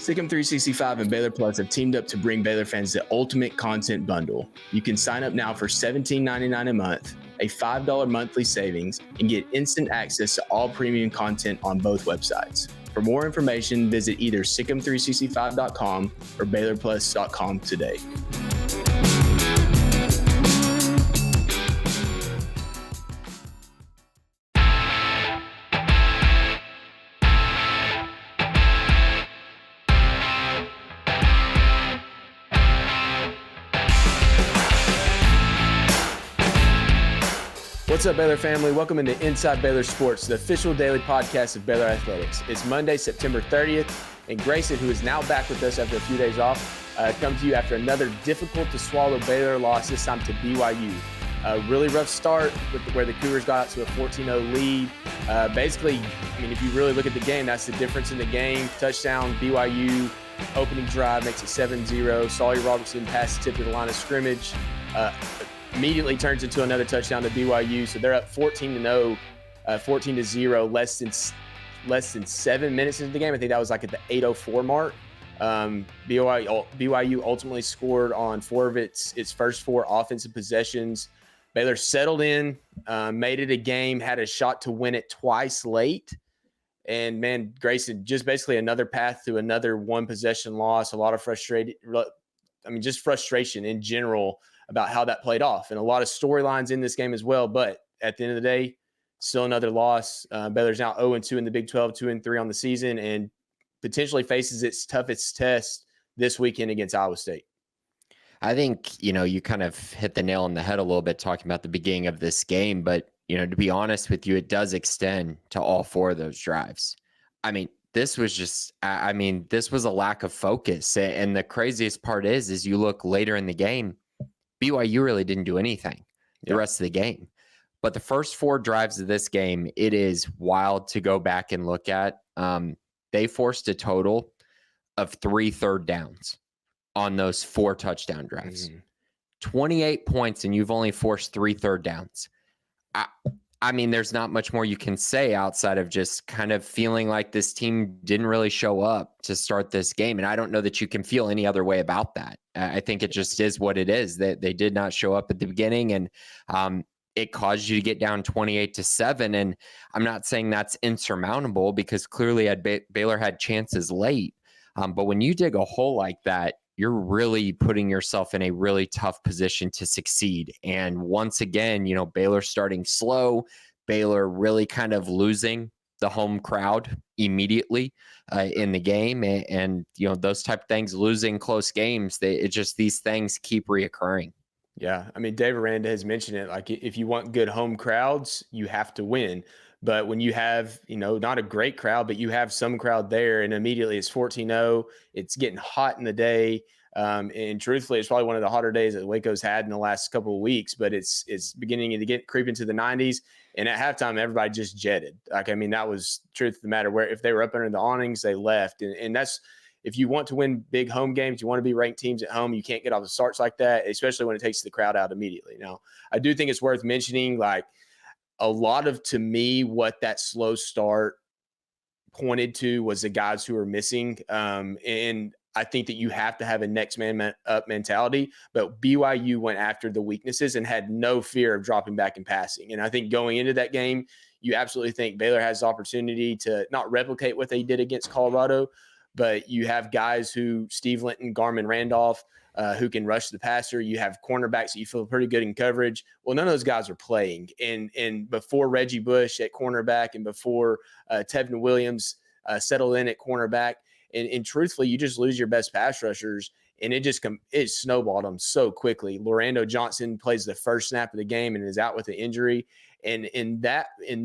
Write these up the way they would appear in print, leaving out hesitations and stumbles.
Sikkim 365 and Baylor Plus have teamed up to bring Baylor fans the ultimate content bundle. You can sign up now for $17.99 a month, a $5 monthly savings, and get instant access to all premium content on both websites. For more information, visit either sikkim365.com or baylorplus.com today. What's up, Baylor family? Welcome into Inside Baylor Sports, the official daily podcast of Baylor Athletics. It's Monday, September 30th, and Grayson, who is now back with us after a few days off, comes to you after another difficult-to-swallow Baylor loss, this time to BYU. A really rough start where the Cougars got out to a 14-0 lead. Basically, if you really look at the game, that's the difference in the game. Touchdown, BYU, opening drive makes it 7-0. Sawyer Robertson passes tip to the line of scrimmage. Immediately turns into another touchdown to BYU. So they're up 14-0, 14-0, less than 7 minutes into the game. I think that was like at the 8:04 mark. BYU ultimately scored on 4 of its first 4 offensive possessions. Baylor settled in, made it a game, had a shot to win it twice late. And man, Grayson, just basically another path to another one possession loss. A lot of frustration in general about how that played off, and a lot of storylines in this game as well. But at the end of the day, still another loss. Baylor's now 0-2 in the Big 12, 2-3 on the season, and potentially faces its toughest test this weekend against Iowa State. I think, you kind of hit the nail on the head a little bit talking about the beginning of this game, but, to be honest with you, it does extend to all 4 of those drives. This was this was a lack of focus. And the craziest part is you look later in the game, BYU really didn't do anything the rest of the game. But the first 4 drives of this game, it is wild to go back and look at. They forced a total of 3 third downs on those 4 touchdown drives. 28 points, and you've only forced 3 third downs. There's not much more you can say outside of just kind of feeling like this team didn't really show up to start this game. And I don't know that you can feel any other way about that. I think it just is what it is, that they did not show up at the beginning, and it caused you to get down 28-7. And I'm not saying that's insurmountable, because clearly Baylor had chances late. But when you dig a hole like that, you're really putting yourself in a really tough position to succeed. And once again, Baylor starting slow, Baylor really kind of losing the home crowd immediately in the game. And those type of things, losing close games, these things keep reoccurring. Yeah. Dave Aranda has mentioned it. Like, if you want good home crowds, you have to win. But when you have, not a great crowd, but you have some crowd there, and immediately it's 14-0, it's getting hot in the day. And truthfully, it's probably one of the hotter days that Waco's had in the last couple of weeks, but it's beginning to creep into the 90s. And at halftime, everybody just jetted. That was truth of the matter, where if they were up under the awnings, they left. And that's, if you want to win big home games, you want to be ranked teams at home, you can't get off the starts like that, especially when it takes the crowd out immediately. Now, I do think it's worth mentioning, a lot of, to me, what that slow start pointed to was the guys who are missing. And I think that you have to have a next man up mentality, but BYU went after the weaknesses and had no fear of dropping back and passing. And I think going into that game, you absolutely think Baylor has the opportunity to not replicate what they did against Colorado, but you have guys who, Steve Linton, Garmin Randolph, who can rush the passer. You have cornerbacks that you feel pretty good in coverage. Well, none of those guys are playing. And before Reggie Bush at cornerback, and before Tevin Williams settled in at cornerback, and truthfully, you just lose your best pass rushers, and it snowballed them so quickly. Lorando Johnson plays the first snap of the game and is out with an injury. And in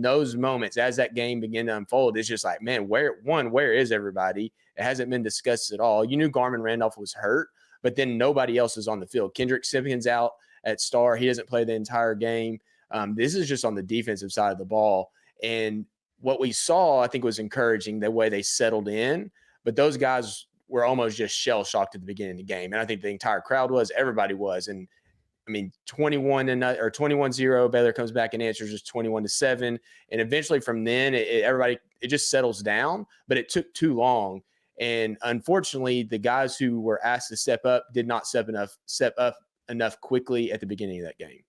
those moments, as that game began to unfold, it's just like, man, where is everybody? It hasn't been discussed at all. You knew Garmin Randolph was hurt, but then nobody else is on the field. Kendrick Simpkins out at star. He doesn't play the entire game. This is just on the defensive side of the ball. And what we saw, I think, was encouraging, the way they settled in. But those guys were almost just shell-shocked at the beginning of the game. And I think the entire crowd was. Everybody was. And, 21-0, Baylor comes back and answers just 21-7. And eventually from then, it just settles down. But it took too long. And unfortunately, the guys who were asked to step up did not step up enough quickly at the beginning of that game.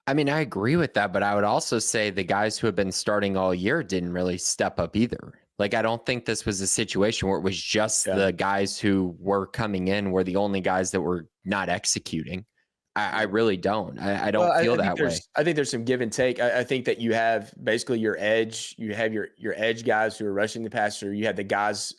I mean, I agree with that, but I would also say the guys who have been starting all year didn't really step up either. Like, I don't think this was a situation where it was just Yeah. the guys who were coming in were the only guys that were not executing. I really don't. I Well, don't feel that way. I think there's some give and take. I think that you have basically your edge. You have your edge guys who are rushing the passer. You have the guys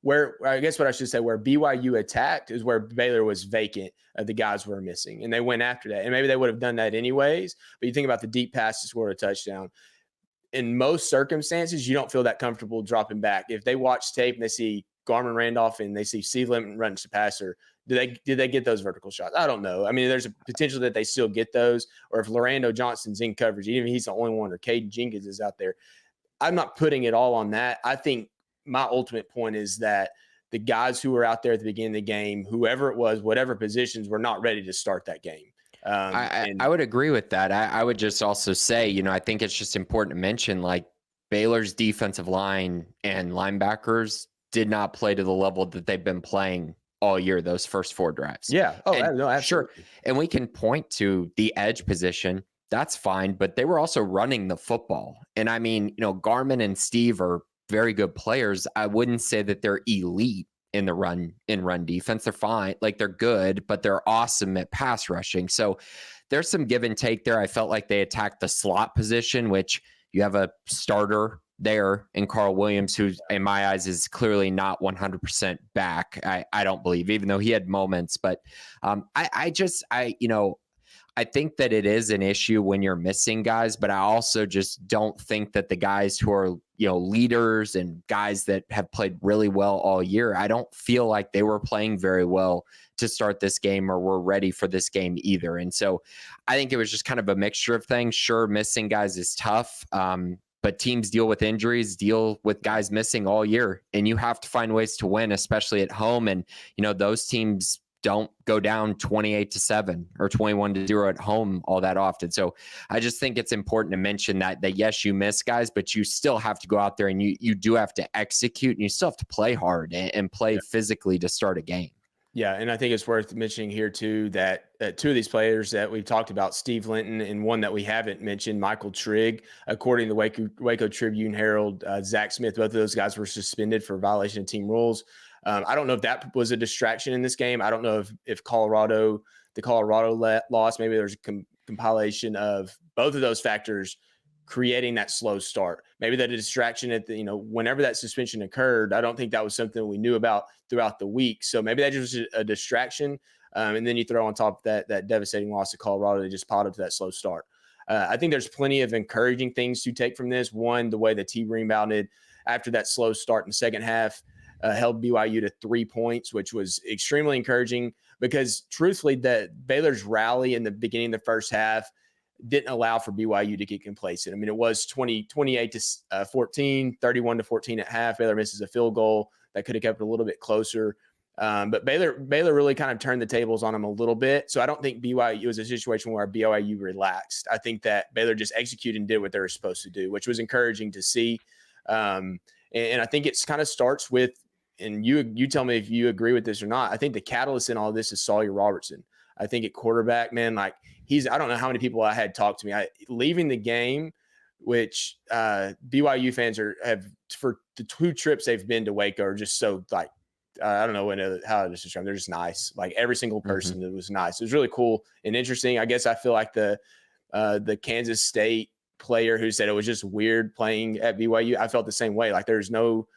where, I guess what I should say, where BYU attacked is where Baylor was vacant. The guys were missing, and they went after that. And maybe they would have done that anyways. But you think about the deep pass to score a touchdown. In most circumstances, you don't feel that comfortable dropping back. If they watch tape and they see Garmin Randolph and they see Steve Lemon running to passer, did they get those vertical shots? I don't know. I mean, there's a potential that they still get those, or if Lorando Johnson's in coverage, even if he's the only one, or Caden Jenkins is out there. I'm not putting it all on that. I think my ultimate point is that the guys who were out there at the beginning of the game, whoever it was, whatever positions, were not ready to start that game. I would agree with that. I would just also say, I think it's just important to mention, like, Baylor's defensive line and linebackers did not play to the level that they've been playing all year, those first 4 drives. Yeah. Oh, no, absolutely. Sure. And we can point to the edge position. That's fine. But they were also running the football. And I mean, Garmin and Steve are very good players. I wouldn't say that they're elite in the run defense. They're fine. Like, they're good, but they're awesome at pass rushing. So there's some give and take there. I felt like they attacked the slot position, which you have a starter there in Carl Williams, who in my eyes is clearly not 100% back. I don't believe, even though he had moments, but I think that it is an issue when you're missing guys, but I also just don't think that the guys who are, leaders and guys that have played really well all year, I don't feel like they were playing very well to start this game or were ready for this game either. And so I think it was just kind of a mixture of things. Sure, missing guys is tough. But teams deal with injuries, deal with guys missing all year, and you have to find ways to win, especially at home. And, those teams don't go down 28-7 or 21-0 at home all that often. So I just think it's important to mention that yes, you miss guys, but you still have to go out there and you do have to execute, and you still have to play hard and play physically to start a game. Yeah, and I think it's worth mentioning here too that 2 of these players that we've talked about, Steve Linton, and one that we haven't mentioned, Michael Trigg, according to the Waco Tribune Herald, Zach Smith, both of those guys were suspended for violation of team rules. I don't know if that was a distraction in this game. I don't know if the Colorado loss, maybe there's a compilation of both of those factors creating that slow start. Maybe that a distraction at the, whenever that suspension occurred. I don't think that was something we knew about throughout the week. So maybe that just was a distraction. And then you throw on top of that devastating loss to Colorado, they just piled up to that slow start. I think there's plenty of encouraging things to take from this. One, the way the team rebounded after that slow start in the second half, held BYU to 3 points, which was extremely encouraging because truthfully, that Baylor's rally in the beginning of the first half didn't allow for BYU to get complacent. I mean, it was 28-14, 31-14 at half. Baylor misses a field goal that could have kept it a little bit closer. But Baylor really kind of turned the tables on them a little bit. So I don't think BYU, it was a situation where BYU relaxed. I think that Baylor just executed and did what they were supposed to do, which was encouraging to see. And I think it kind of starts with, and you tell me if you agree with this or not, I think the catalyst in all of this is Sawyer Robertson. I think at quarterback, man, like I don't know how many people I had talk to me. Leaving the game, which BYU fans have for the 2 trips they've been to Waco are just so like, I don't know how to describe them. They're just nice. Like every single person that was nice. It was really cool and interesting. I guess I feel like the Kansas State player who said it was just weird playing at BYU, I felt the same way. Like there's no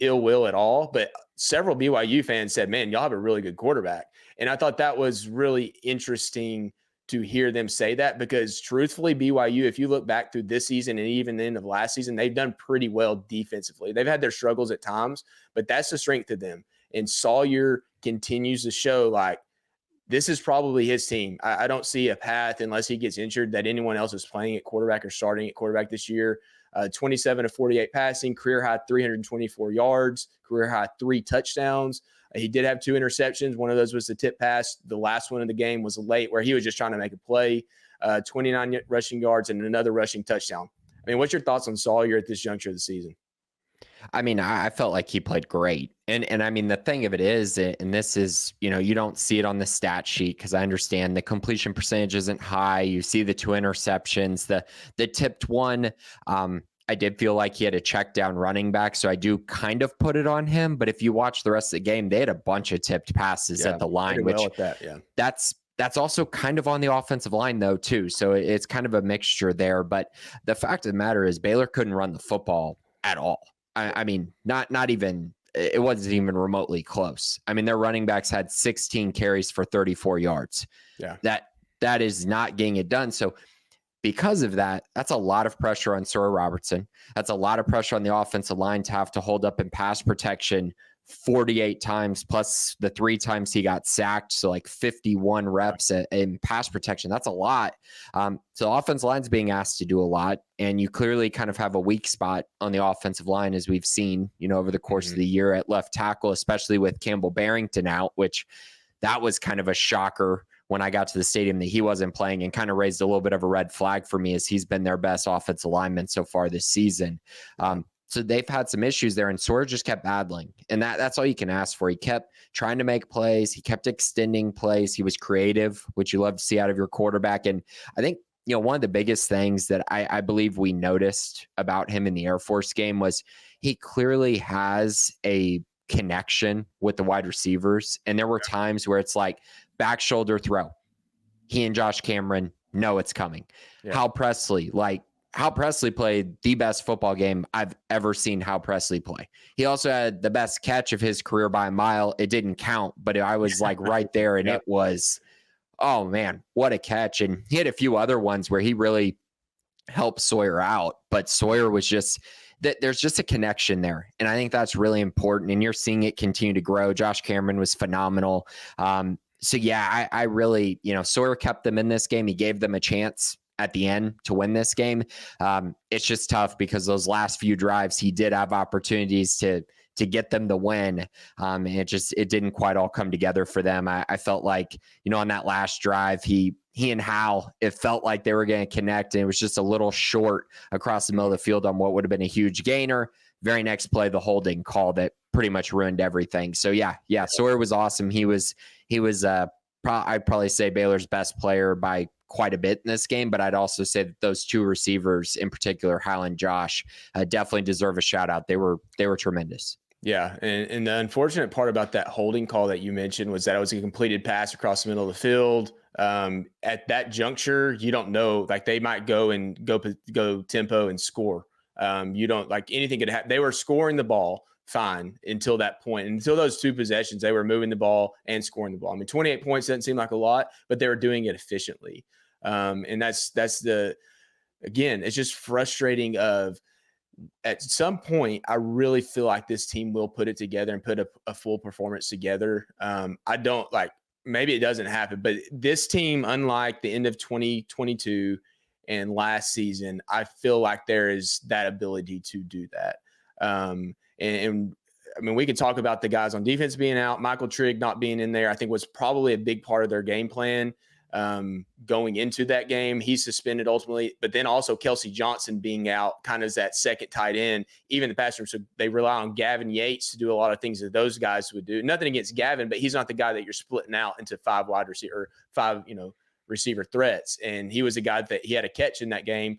ill will at all. But several BYU fans said, man, y'all have a really good quarterback. And I thought that was really interesting to hear them say that because truthfully, BYU, if you look back through this season and even the end of last season, they've done pretty well defensively. They've had their struggles at times, but that's the strength of them. And Sawyer continues to show like this is probably his team. I don't see a path unless he gets injured that anyone else is playing at quarterback or starting at quarterback this year. 27 of 48 passing, career high 324 yards, career high 3 touchdowns. He did have 2 interceptions. One of those was the tip pass. The last one of the game was late where he was just trying to make a play, 29 rushing yards and another rushing touchdown. I mean, what's your thoughts on Sawyer at this juncture of the season? I mean, I felt like he played great. And I mean, the thing of it is, and this is, you don't see it on the stat sheet because I understand the completion percentage isn't high. You see the 2 interceptions, the tipped one. I did feel like he had a check down running back, so I do kind of put it on him. But if you watch the rest of the game, they had a bunch of tipped passes Yeah, at the they line, did well which at that. Yeah. that's also kind of on the offensive line though too. So it's kind of a mixture there. But the fact of the matter is Baylor couldn't run the football at all. I mean, not even, it wasn't even remotely close. I mean, their running backs had 16 carries for 34 yards. Yeah. That is not getting it done. So because of that, that's a lot of pressure on Sawyer Robertson. That's a lot of pressure on the offensive line to have to hold up in pass protection 48 times plus the 3 times he got sacked. So like 51 reps in pass protection. That's a lot. So the offensive line's being asked to do a lot. And you clearly kind of have a weak spot on the offensive line, as we've seen, over the course of the year at left tackle, especially with Campbell Barrington out, which that was kind of a shocker when I got to the stadium that he wasn't playing, and kind of raised a little bit of a red flag for me, as he's been their best offensive lineman so far this season. So they've had some issues there, and Sawyer just kept battling. And that's all you can ask for. He kept trying to make plays. He kept extending plays. He was creative, which you love to see out of your quarterback. And I think, one of the biggest things that I believe we noticed about him in the Air Force game was he clearly has a connection with the wide receivers. And there were times where it's like back shoulder throw. He and Josh Cameron know it's coming. Yeah. Hal Presley played the best football game I've ever seen Hal Presley play. He also had the best catch of his career by a mile. It didn't count, but I was like right there, and it was, oh man, what a catch. And he had a few other ones where he really helped Sawyer out, but Sawyer was just, there's just a connection there. And I think that's really important. And you're seeing it continue to grow. Josh Cameron was phenomenal. So yeah, I really, Sawyer kept them in this game. He gave them a chance at the end to win this game. It's just tough because those last few drives, he did have opportunities to get them the win. And it didn't quite all come together for them. I felt like, on that last drive, he and Hal, it felt like they were going to connect, and it was just a little short across the middle of the field on what would have been a huge gainer. Very next play, the holding call that pretty much ruined everything. So yeah, Sawyer was awesome. He was I'd probably say Baylor's best player by quite a bit in this game, but I'd also say that those 2 receivers in particular, Hal and Josh, definitely deserve a shout out. They were tremendous. Yeah, and the unfortunate part about that holding call that you mentioned was that it was a completed pass across the middle of the field. At that juncture, you don't know, like they might go tempo and score. You don't, like, anything could happen. They were scoring the ball fine until that point. Until those 2 possessions, they were moving the ball and scoring the ball. I mean, 28 points doesn't seem like a lot, but they were doing it efficiently. And that's again, it's just frustrating at some point, I really feel like this team will put it together and put a full performance together. I don't, maybe it doesn't happen, but this team, unlike the end of 2022 and last season, I feel like there is that ability to do that. And I mean, we can talk about the guys on defense being out. Michael Trigg not being in there, I think, was probably a big part of their game plan going into that game. He's suspended ultimately, but then also Kelsey Johnson being out kind of as that second tight end, even the pass rush. So they rely on Gavin Yates to do a lot of things that those guys would do. Nothing against Gavin, but he's not the guy that you're splitting out into 5 wide receiver or 5, receiver threats. And he was a guy that he had a catch in that game,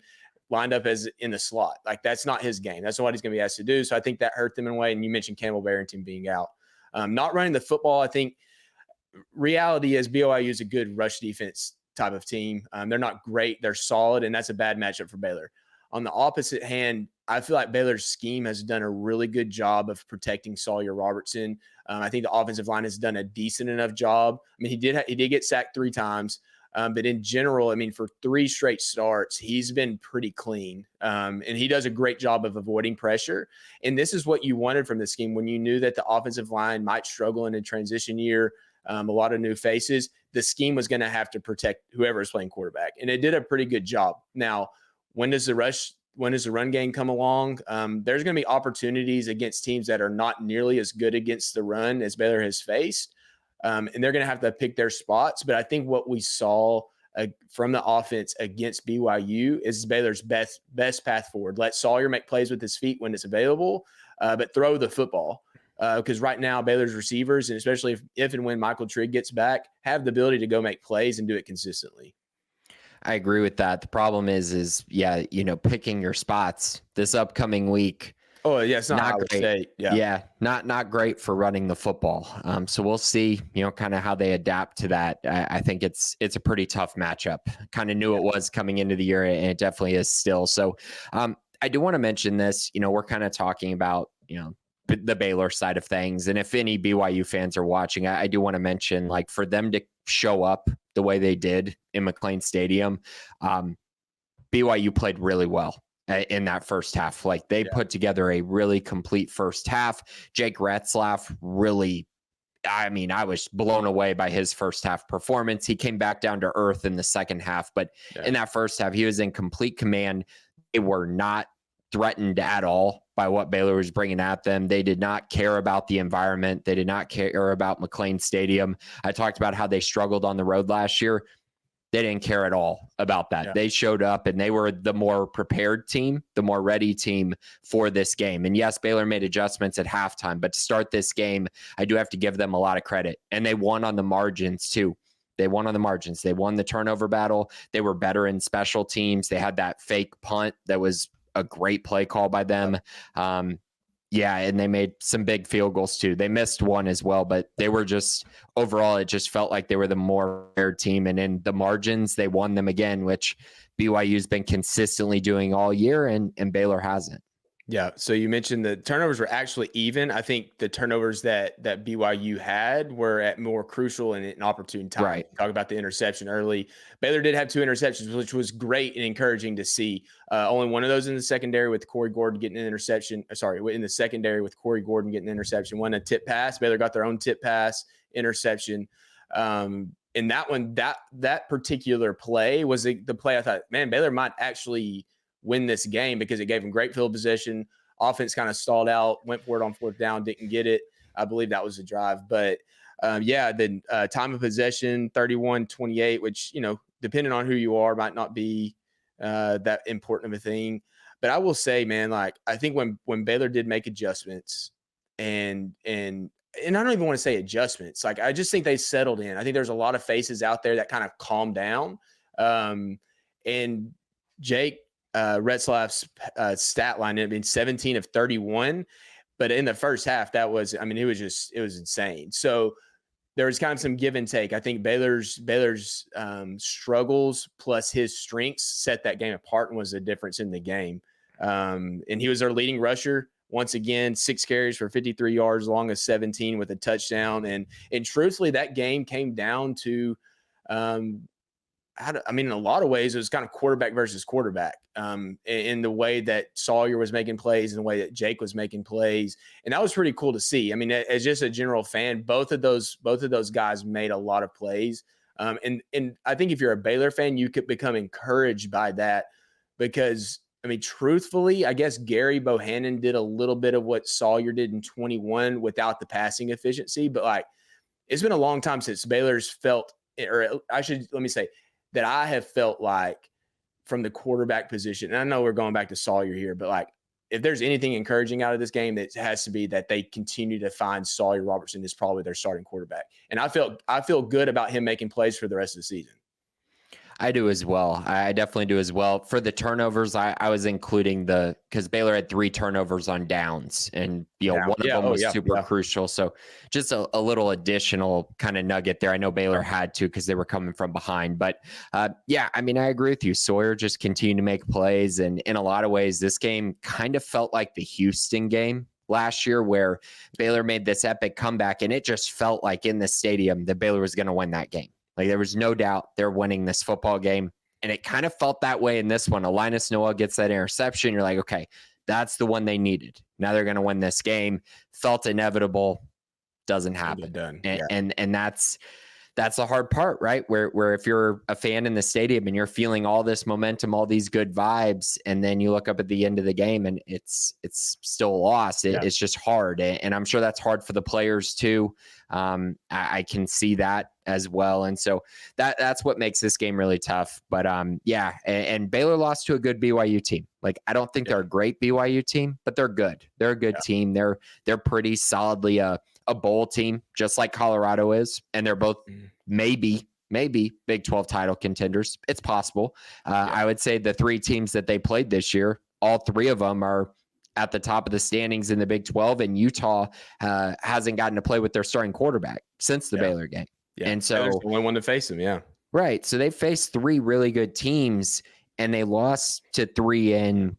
lined up as in the slot. Like, that's not his game. That's not what he's going to be asked to do. So I think that hurt them in a way. And you mentioned Campbell Barrington being out. Not running the football, I think reality is BYU is a good rush defense type of team. They're not great. They're solid, and that's a bad matchup for Baylor. On the opposite hand, I feel like Baylor's scheme has done a really good job of protecting Sawyer Robertson. I think the offensive line has done a decent enough job. I mean, he did get sacked 3 times. But in general, I mean, for 3 straight starts, he's been pretty clean. And he does a great job of avoiding pressure. And this is what you wanted from the scheme when you knew that the offensive line might struggle in a transition year, a lot of new faces. The scheme was going to have to protect whoever is playing quarterback. And it did a pretty good job. Now, when does the run game come along? There's going to be opportunities against teams that are not nearly as good against the run as Baylor has faced. And they're going to have to pick their spots. But I think what we saw from the offense against BYU is Baylor's best path forward. Let Sawyer make plays with his feet when it's available. but throw the football. Because right now Baylor's receivers, and especially if and when Michael Trigg gets back, have the ability to go make plays and do it consistently. I agree with that. The problem is yeah, picking your spots this upcoming week. Oh yeah, it's not Not great. Yeah, not great for running the football. So we'll see, kind of how they adapt to that. I think it's a pretty tough matchup. Kind of knew it was coming into the year, and it definitely is still. So I do want to mention this. We're kind of talking about the Baylor side of things, and if any BYU fans are watching, I do want to mention, like, for them to show up the way they did in McLean Stadium, BYU played really well in that first half. Like, they put together a really complete first half. Jake Retzlaff really, I was blown away by his first half performance. He came back down to earth in the second half, but in that first half, he was in complete command. They were not threatened at all by what Baylor was bringing at them. They did not care about the environment. They did not care about McLean Stadium. I talked about how they struggled on the road last year. They didn't care at all about that. Yeah. They showed up and they were the more prepared team, the more ready team for this game. And yes, Baylor made adjustments at halftime, but to start this game, I do have to give them a lot of credit. And they won on the margins too. They won on the margins. They won the turnover battle. They were better in special teams. They had that fake punt that was a great play call by them. And they made some big field goals too. They missed one as well, but they were just, overall, it just felt like they were the more prepared team. And in the margins, they won them again, which BYU's been consistently doing all year, and Baylor hasn't. Yeah. So you mentioned the turnovers were actually even. I think the turnovers that BYU had were at more crucial and an opportune time. Right. Talk about the interception early. Baylor did have 2 interceptions, which was great and encouraging to see. Only one of those in the secondary with Corey Gordon getting an interception. In the secondary with Corey Gordon getting an interception. One a tip pass. Baylor got their own tip pass interception. And that one, that particular play was the play I thought, man, Baylor might actually win this game, because it gave them great field position. Offense kind of stalled out, went for it on 4th down, didn't get it. I believe that was a drive. But the time of possession, 31-28, which, depending on who you are, might not be that important of a thing. But I will say, man, like, I think when Baylor did make adjustments, and I don't even want to say adjustments, like, I just think they settled in. I think there's a lot of faces out there that kind of calmed down. And Jake Retzlaff's stat line ended up being 17 of 31, but in the first half, that was, it was insane. So there was kind of some give and take. I think Baylor's struggles plus his strengths set that game apart and was the difference in the game. And he was their leading rusher. Once again, 6 carries for 53 yards, long as 17 with a touchdown. And truthfully, that game came down to, in a lot of ways, it was kind of quarterback versus quarterback, in the way that Sawyer was making plays and the way that Jake was making plays. And that was pretty cool to see. As just a general fan, both of those guys made a lot of plays. And I think if you're a Baylor fan, you could become encouraged by that, because, truthfully, I guess Gary Bohannon did a little bit of what Sawyer did in 21 without the passing efficiency. But, like, it's been a long time since Baylor's felt, let me say, that I have felt like, from the quarterback position, and I know we're going back to Sawyer here, but, like, if there's anything encouraging out of this game, that has to be that they continue to find Sawyer Robertson is probably their starting quarterback. And I feel good about him making plays for the rest of the season. I do as well. I definitely do as well. For the turnovers, I was including because Baylor had 3 turnovers on downs, and one of them was super crucial. So just a little additional kind of nugget there. I know Baylor had to, because they were coming from behind. But I agree with you. Sawyer just continued to make plays, and in a lot of ways, this game kind of felt like the Houston game last year, where Baylor made this epic comeback, and it just felt like in the stadium that Baylor was going to win that game. Like, there was no doubt they're winning this football game. And it kind of felt that way in this one. Linus Noel gets that interception. You're like, okay, that's the one they needed. Now they're going to win this game. Felt inevitable. Doesn't happen. Done. And that's that's the hard part, right? Where if you're a fan in the stadium and you're feeling all this momentum, all these good vibes, and then you look up at the end of the game and it's still a loss. It's just hard, and I'm sure that's hard for the players too. I can see that as well, and so that's what makes this game really tough. But yeah, and Baylor lost to a good BYU team. Like, I don't think they're a great BYU team, but they're good. They're a good team. They're pretty solidly a bowl team, just like Colorado is, and they're both maybe Big 12 title contenders. It's possible. I would say the 3 teams that they played this year, all 3 of them are at the top of the standings in the Big 12, and Utah hasn't gotten to play with their starting quarterback since the Baylor game. And so Baylor's the only one to face them. Right. So they faced 3 really good teams, and they lost to 3 in,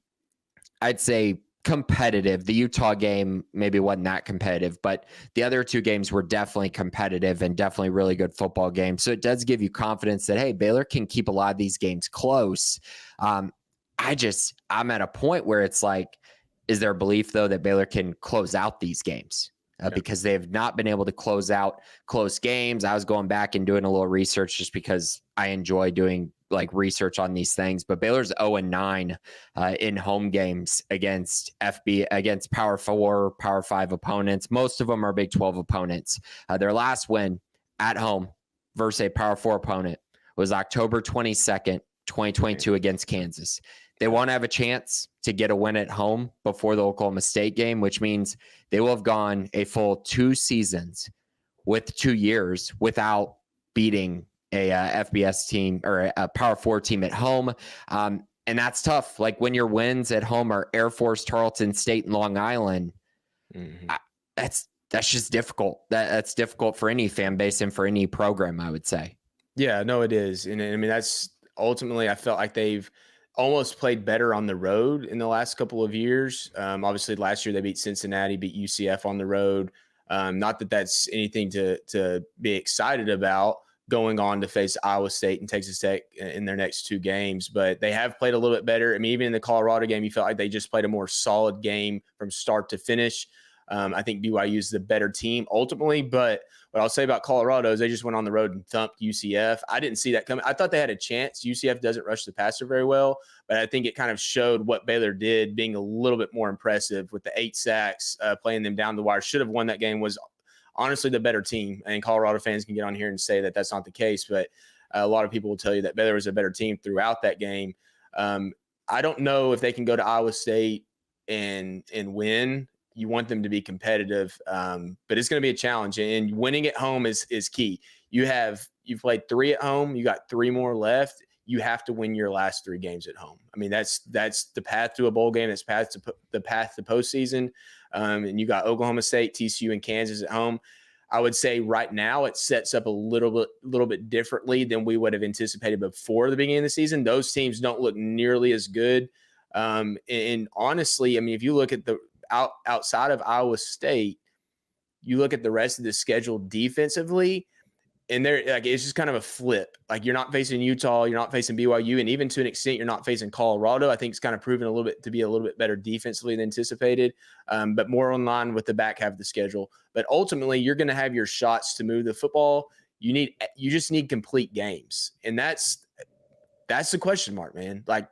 I'd say, competitive. The Utah game maybe wasn't that competitive, but the other 2 games were definitely competitive and definitely really good football games. So it does give you confidence that, hey, Baylor can keep a lot of these games close. I'm at a point where it's like, is there a belief, though, that Baylor can close out these games? Because they have not been able to close out close games. I was going back and doing a little research just because I enjoy doing like research on these things. But Baylor's 0-9 in home games against Power 4, Power 5 opponents. Most of them are Big 12 opponents. Their last win at home versus a Power 4 opponent was October 22nd, 2022 against Kansas. They won't have a chance to get a win at home before the Oklahoma State game, which means they will have gone a full 2 seasons with 2 years without beating a FBS team or a Power 4 team at home. And that's tough. Like, when your wins at home are Air Force, Tarleton State, and Long Island, that's just difficult. That's difficult for any fan base and for any program, I would say. Yeah, no, it is. And I mean, that's ultimately, I felt like they've almost played better on the road in the last couple of years. Obviously, last year they beat Cincinnati, beat UCF on the road. Not that that's anything to be excited about going on to face Iowa State and Texas Tech in their next 2 games, but they have played a little bit better. I mean, even in the Colorado game, you felt like they just played a more solid game from start to finish. I think BYU is the better team ultimately, but what I'll say about Colorado is they just went on the road and thumped UCF. I didn't see that coming. I thought they had a chance. UCF doesn't rush the passer very well, but I think it kind of showed what Baylor did, being a little bit more impressive with the 8 sacks, playing them down the wire. Should have won that game, was honestly the better team. And Colorado fans can get on here and say that that's not the case, but a lot of people will tell you that Baylor was a better team throughout that game. I don't know if they can go to Iowa State and win. You want them to be competitive, but it's going to be a challenge. And winning at home is key. You've played 3 at home. You got 3 more left. You have to win your last 3 games at home. I mean, that's the path to a bowl game. It's the path to postseason. And you got Oklahoma State, TCU, and Kansas at home. I would say right now it sets up a little bit differently than we would have anticipated before the beginning of the season. Those teams don't look nearly as good. And honestly, I mean, if you look at the outside of Iowa State, you look at the rest of the schedule defensively, and they're like, it's just kind of a flip. Like, you're not facing Utah, you're not facing BYU, and even to an extent, you're not facing Colorado. I think it's kind of proven to be a little bit better defensively than anticipated, but more in line with the back half of the schedule. But ultimately, you're going to have your shots to move the football. You just need complete games, and that's the question mark, man. Like,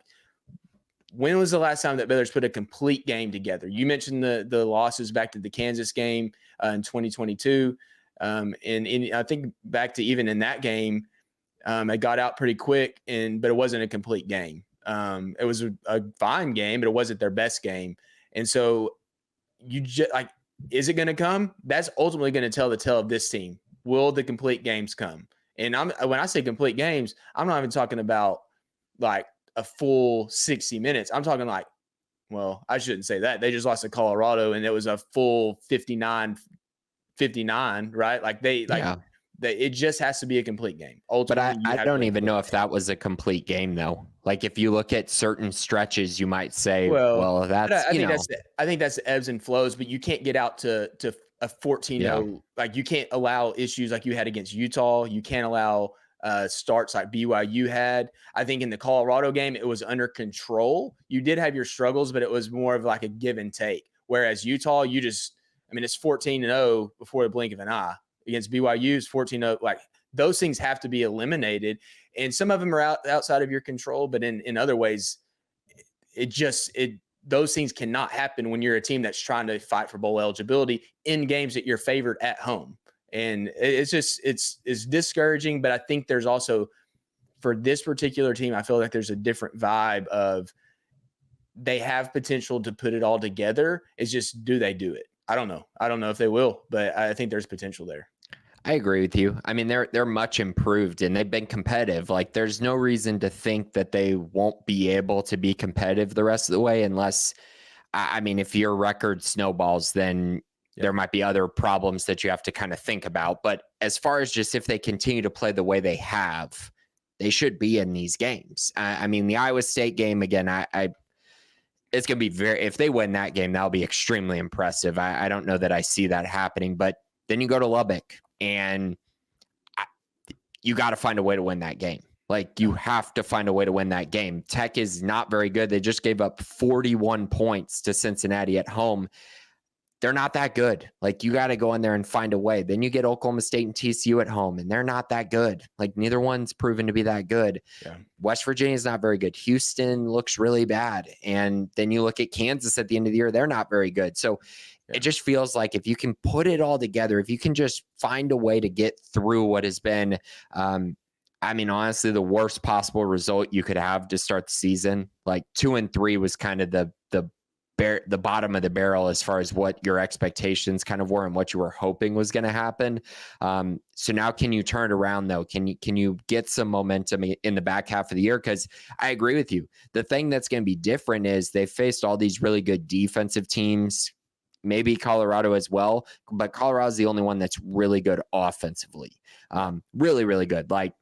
when was the last time that Baylor's put a complete game together? You mentioned the losses back to the Kansas game in 2022. And I think back to even in that game, it got out pretty quick, but it wasn't a complete game. It was a fine game, but it wasn't their best game. And so you just like, is it going to come? That's ultimately going to tell the tale of this team. Will the complete games come? And when I say complete games, I'm not even talking about like a full 60 minutes. I'm talking like, well, I shouldn't say that. They just lost to Colorado and it was a full 59, right? Like it just has to be a complete game. Ultimately, but I don't even know if that was a complete game though. Like, if you look at certain stretches, you might say, well that's, I think that's the ebbs and flows, but you can't get out to a 14-0. Yeah. Like, you can't allow issues like you had against Utah. You can't allow starts like BYU had. I think in the Colorado game, it was under control. You did have your struggles, but it was more of like a give and take. Whereas Utah, it's 14-0 before the blink of an eye. Against BYU, it's 14-0. Like, those things have to be eliminated. And some of them are outside of your control, but in other ways, those things cannot happen when you're a team that's trying to fight for bowl eligibility in games that you're favored at home. And it's discouraging, but I think there's also, for this particular team, I feel like there's a different vibe of they have potential to put it all together. It's just, do they do it? I don't know. I don't know if they will, but I think there's potential there. I agree with you. I mean, they're much improved and they've been competitive. Like, there's no reason to think that they won't be able to be competitive the rest of the way, unless, I mean, if your record snowballs, then there might be other problems that you have to kind of think about. But as far as just if they continue to play the way they have, they should be in these games. I mean, the Iowa State game, again, it's going to be if they win that game, that'll be extremely impressive. I don't know that I see that happening, but then you go to Lubbock and you got to find a way to win that game. Like, you have to find a way to win that game. Tech is not very good. They just gave up 41 points to Cincinnati at home. They're not that good. Like, you got to go in there and find a way. Then you get Oklahoma State and TCU at home, and they're not that good. Like, neither one's proven to be that good. Yeah. West Virginia is not very good. Houston looks really bad. And then you look at Kansas at the end of the year, they're not very good. So it just feels like if you can put it all together, if you can just find a way to get through what has been, I mean, honestly, the worst possible result you could have to start the season. Like, 2-3 was kind of the bottom of the barrel as far as what your expectations kind of were and what you were hoping was going to happen. So now, can you turn it around though? Can you get some momentum in the back half of the year? Because I agree with you. The thing that's going to be different is they faced all these really good defensive teams, maybe Colorado as well, but Colorado's the only one that's really good offensively. Really, really good. Like,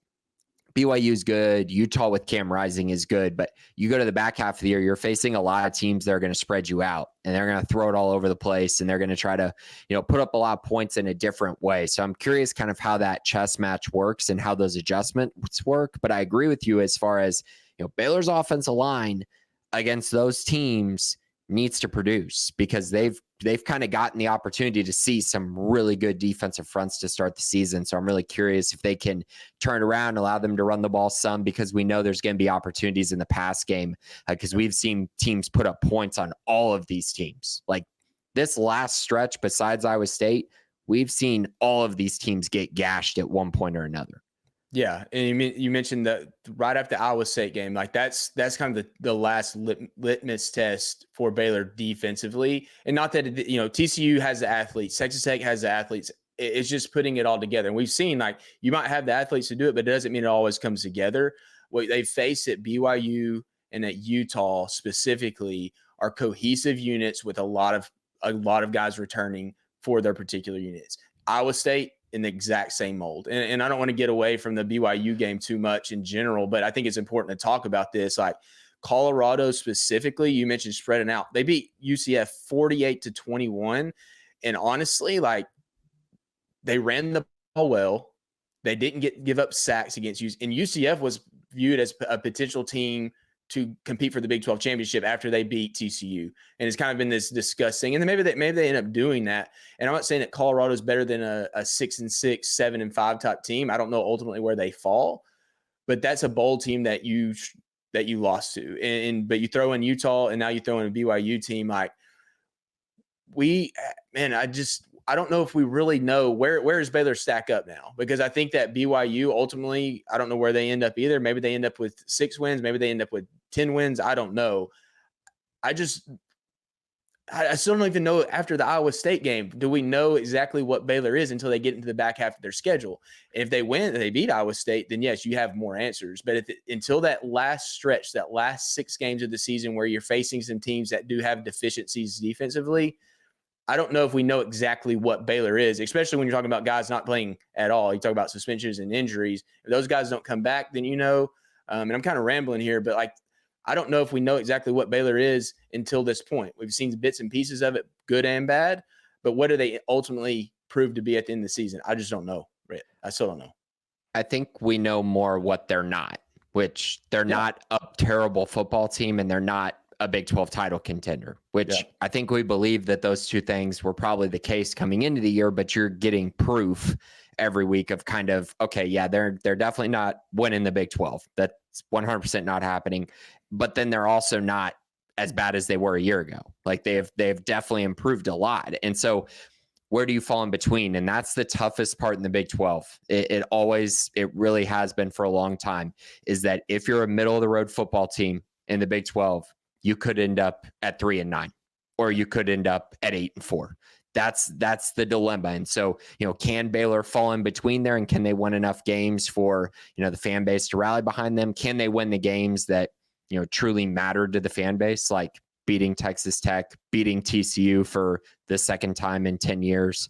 BYU's good. Utah with Cam Rising is good, but you go to the back half of the year, you're facing a lot of teams that are going to spread you out, and they're going to throw it all over the place, and they're going to try to, put up a lot of points in a different way. So I'm curious kind of how that chess match works and how those adjustments work. But I agree with you as far as, Baylor's offensive line against those teams needs to produce, because they've kind of gotten the opportunity to see some really good defensive fronts to start the season. So I'm really curious if they can turn around, allow them to run the ball some, because we know there's going to be opportunities in the pass game, because we've seen teams put up points on all of these teams. Like, this last stretch, besides Iowa State, we've seen all of these teams get gashed at one point or another. Yeah, and you mentioned that right after the Iowa State game, like that's kind of the last litmus test for Baylor defensively. And not that TCU has the athletes, Texas Tech has the athletes. It's just putting it all together. And we've seen, like, you might have the athletes to do it, but it doesn't mean it always comes together. What they face at BYU and at Utah specifically are cohesive units with a lot of guys returning for their particular units. Iowa State, in the exact same mold. And I don't want to get away from the BYU game too much in general, but I think it's important to talk about this. Like, Colorado specifically, you mentioned spreading out. They beat UCF 48-21. And honestly, like, they ran the ball well. They didn't give up sacks against UCF. And UCF was viewed as a potential team to compete for the Big 12 championship after they beat TCU. And it's kind of been this disgusting. And then maybe they end up doing that. And I'm not saying that Colorado is better than a 6-6, 7-5 type team. I don't know ultimately where they fall, but that's a bowl team that you lost to. But you throw in Utah, and now you throw in a BYU team. Like, I don't know if we really know where does Baylor stack up now, because I think that BYU ultimately, I don't know where they end up either. Maybe they end up with 6 wins. Maybe they end up with 10 wins. I don't know. I still don't even know after the Iowa State game, do we know exactly what Baylor is until they get into the back half of their schedule? If they win and they beat Iowa State, then yes, you have more answers. But until that last stretch, that last 6 games of the season where you're facing some teams that do have deficiencies defensively, I don't know if we know exactly what Baylor is, especially when you're talking about guys not playing at all. You talk about suspensions and injuries. If those guys don't come back, then and I'm kind of rambling here, but like, I don't know if we know exactly what Baylor is until this point. We've seen bits and pieces of it, good and bad, but what do they ultimately prove to be at the end of the season? I just don't know. I still don't know. I think we know more what they're not, which they're not a terrible football team, and they're not a Big 12 title contender, which Yeah. I think we believe that those two things were probably the case coming into the year, but you're getting proof every week of kind of, okay, yeah, they're definitely not winning the Big 12. That's 100% not happening. But then they're also not as bad as they were a year ago. Like they've definitely improved a lot. And so where do you fall in between? And that's the toughest part in the Big 12. It really has been for a long time, is that if you're a middle of the road football team in the Big 12, you could end up at 3-9, or you could end up at 8-4. That's the dilemma. And so, can Baylor fall in between there, and can they win enough games for, the fan base to rally behind them? Can they win the games that, truly mattered to the fan base, like beating Texas Tech, beating TCU for the second time in 10 years,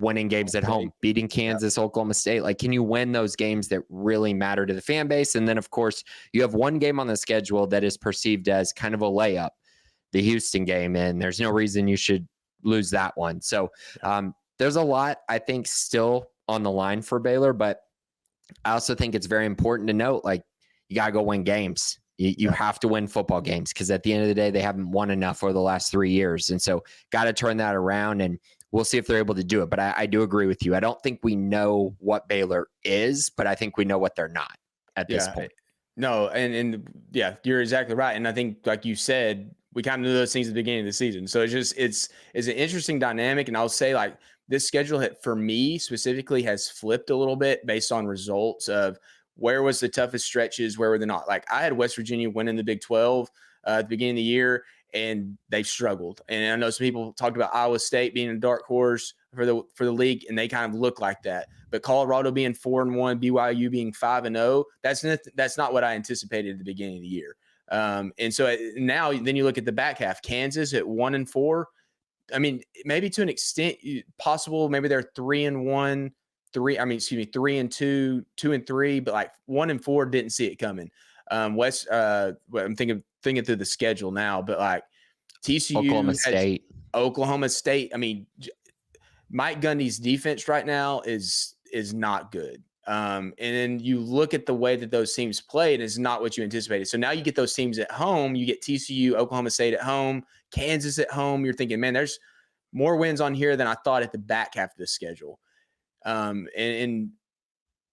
winning games at home, beating Kansas, Oklahoma State? Like, can you win those games that really matter to the fan base? And then, of course, you have one game on the schedule that is perceived as kind of a layup, the Houston game, and there's no reason you should lose that one. So there's a lot, I think, still on the line for Baylor, but I also think it's very important to note, like, you got to go win games. You have to win football games, because at the end of the day, they haven't won enough over the last 3 years. And so got to turn that around, and we'll see if they're able to do it. But I do agree with you. I don't think we know what Baylor is, but I think we know what they're not at this point. No, and yeah, you're exactly right. And I think, like you said, we kind of knew those things at the beginning of the season. So it's an interesting dynamic. And I'll say, like, this schedule for me specifically has flipped a little bit based on results of where was the toughest stretches, where were they not. Like, I had West Virginia winning the Big 12 at the beginning of the year, and they've struggled. And I know some people talked about Iowa State being a dark horse for the league, and they kind of look like that. But Colorado being 4-1, BYU being 5-0, that's not what I anticipated at the beginning of the year. And so now, then you look at the back half, Kansas at 1-4. I mean, maybe to an extent possible, maybe they're 3-1, 3-2, 2-3, but like 1-4, didn't see it coming. I'm thinking through the schedule now, but like TCU, Oklahoma State. I mean, Mike Gundy's defense right now is not good. And then you look at the way that those teams played, is not what you anticipated. So now you get those teams at home. You get TCU, Oklahoma State at home, Kansas at home. You're thinking, man, there's more wins on here than I thought at the back half of the schedule. And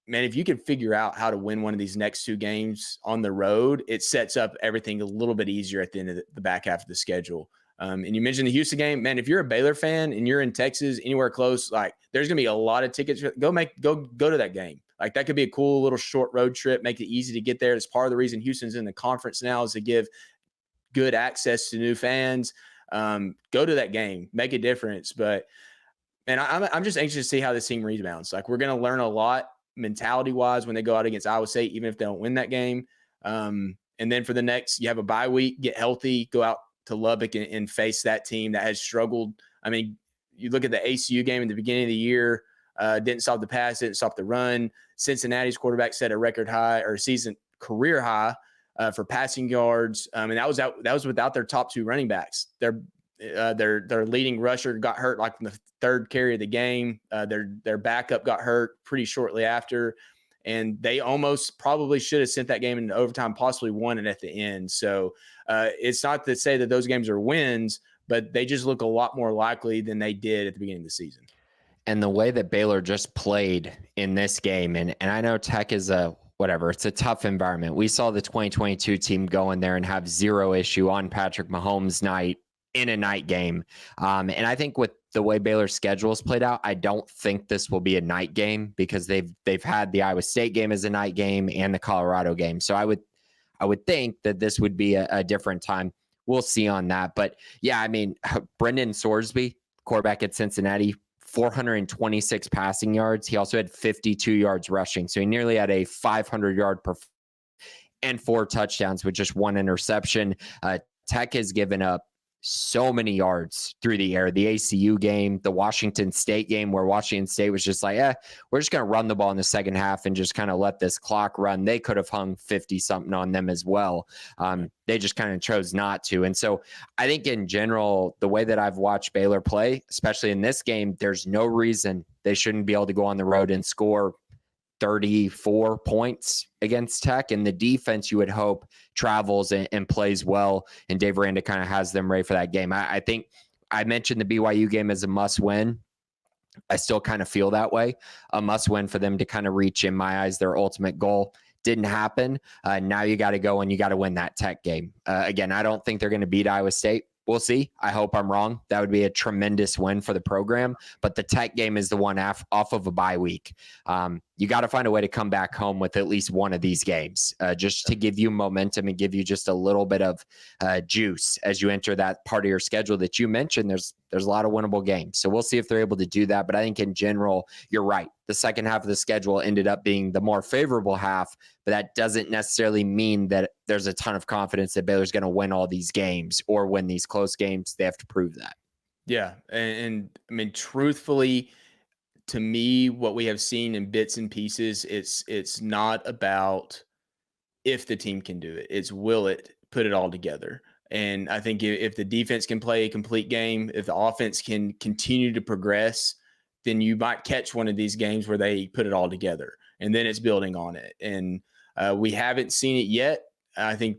man, if you can figure out how to win one of these next two games on the road, it sets up everything a little bit easier at the end of the back half of the schedule. And you mentioned the Houston game, man. If you're a Baylor fan and you're in Texas, anywhere close, like, there's gonna be a lot of tickets. Go to that game. Like, that could be a cool little short road trip. Make it easy to get there. It's part of the reason Houston's in the conference now, is to give good access to new fans. Go to that game, make a difference. But man, I'm just anxious to see how this team rebounds. Like, we're gonna learn a lot mentality wise when they go out against Iowa State, even if they don't win that game. And then for the next, you have a bye week, get healthy, go out to Lubbock and face that team that has struggled. I mean, you look at the ACU game in the beginning of the year, didn't stop the pass, didn't stop the run. Cincinnati's quarterback set a record high, or season career high, for passing yards. And that was without their top two running backs. Their leading rusher got hurt like in the third carry of the game. Their backup got hurt pretty shortly after, and they almost probably should have sent that game into overtime, possibly won it at the end. So it's not to say that those games are wins, but they just look a lot more likely than they did at the beginning of the season. And the way that Baylor just played in this game, and I know Tech is it's a tough environment. We saw the 2022 team go in there and have zero issue on Patrick Mahomes' night in a night game. And I think with the way Baylor's schedule is played out, I don't think this will be a night game, because they've had the Iowa State game as a night game and the Colorado game. So I would think that this would be a different time. We'll see on that. But yeah, I mean, Brendan Sorsby, quarterback at Cincinnati, 426 passing yards. He also had 52 yards rushing. So he nearly had a 500-yard performance and 4 touchdowns with just 1 interception. Tech has given up so many yards through the air. The ACU game, the Washington State game, where Washington State was just like, we're just going to run the ball in the second half and just kind of let this clock run. They could have hung 50-something on them as well. They just kind of chose not to. And so I think in general, the way that I've watched Baylor play, especially in this game, there's no reason they shouldn't be able to go on the road and score 34 points against Tech, and the defense you would hope travels and plays well, and Dave Aranda kind of has them ready for that game. I think I mentioned the BYU game as a must win. I still kind of feel that way. A must win for them to kind of reach, in my eyes, their ultimate goal. Didn't happen. Now you got to go and you got to win that Tech game. Again, I don't think they're going to beat Iowa State. We'll see. I hope I'm wrong. That would be a tremendous win for the program. But the Tech game is the one off of a bye week. You got to find a way to come back home with at least one of these games, just to give you momentum and give you just a little bit of juice as you enter that part of your schedule that you mentioned. There's a lot of winnable games. So we'll see if they're able to do that. But I think in general, you're right. The second half of the schedule ended up being the more favorable half, but that doesn't necessarily mean that there's a ton of confidence that Baylor's going to win all these games or win these close games. They have to prove that. Yeah. And I mean, truthfully, to me, what we have seen in bits and pieces, it's not about if the team can do it. It's will it put it all together. And I think if the defense can play a complete game, if the offense can continue to progress, then you might catch one of these games where they put it all together, and then it's building on it. And we haven't seen it yet. I think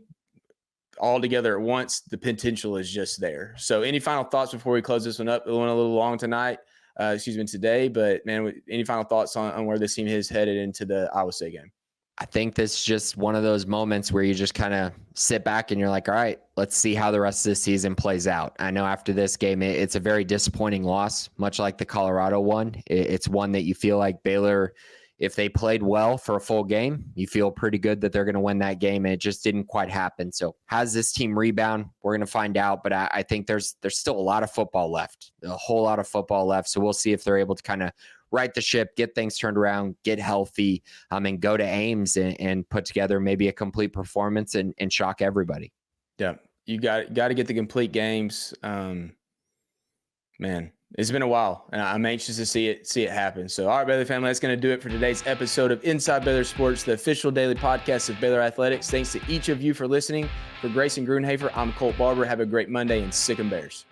all together at once, the potential is just there. So any final thoughts before we close this one up? It went a little long today, but man, any final thoughts on where this team is headed into the Iowa State game? I think this is just one of those moments where you just kind of sit back and you're like, all right, let's see how the rest of the season plays out. I know after this game, it's a very disappointing loss, much like the Colorado one. It's one that you feel like Baylor, if they played well for a full game, you feel pretty good that they're going to win that game, and it just didn't quite happen. So has this team rebound? We're going to find out, but I think there's still a lot of football left, a whole lot of football left. So we'll see if they're able to kind of right the ship, get things turned around, get healthy, and go to Ames and put together maybe a complete performance and shock everybody. Yeah, you got to get the complete games. Man, it's been a while, and I'm anxious to see it happen. So, all right, Baylor family, that's going to do it for today's episode of Inside Baylor Sports, the official daily podcast of Baylor Athletics. Thanks to each of you for listening. For Grayson Grunhafer, I'm Colt Barber. Have a great Monday, and sick 'em Bears.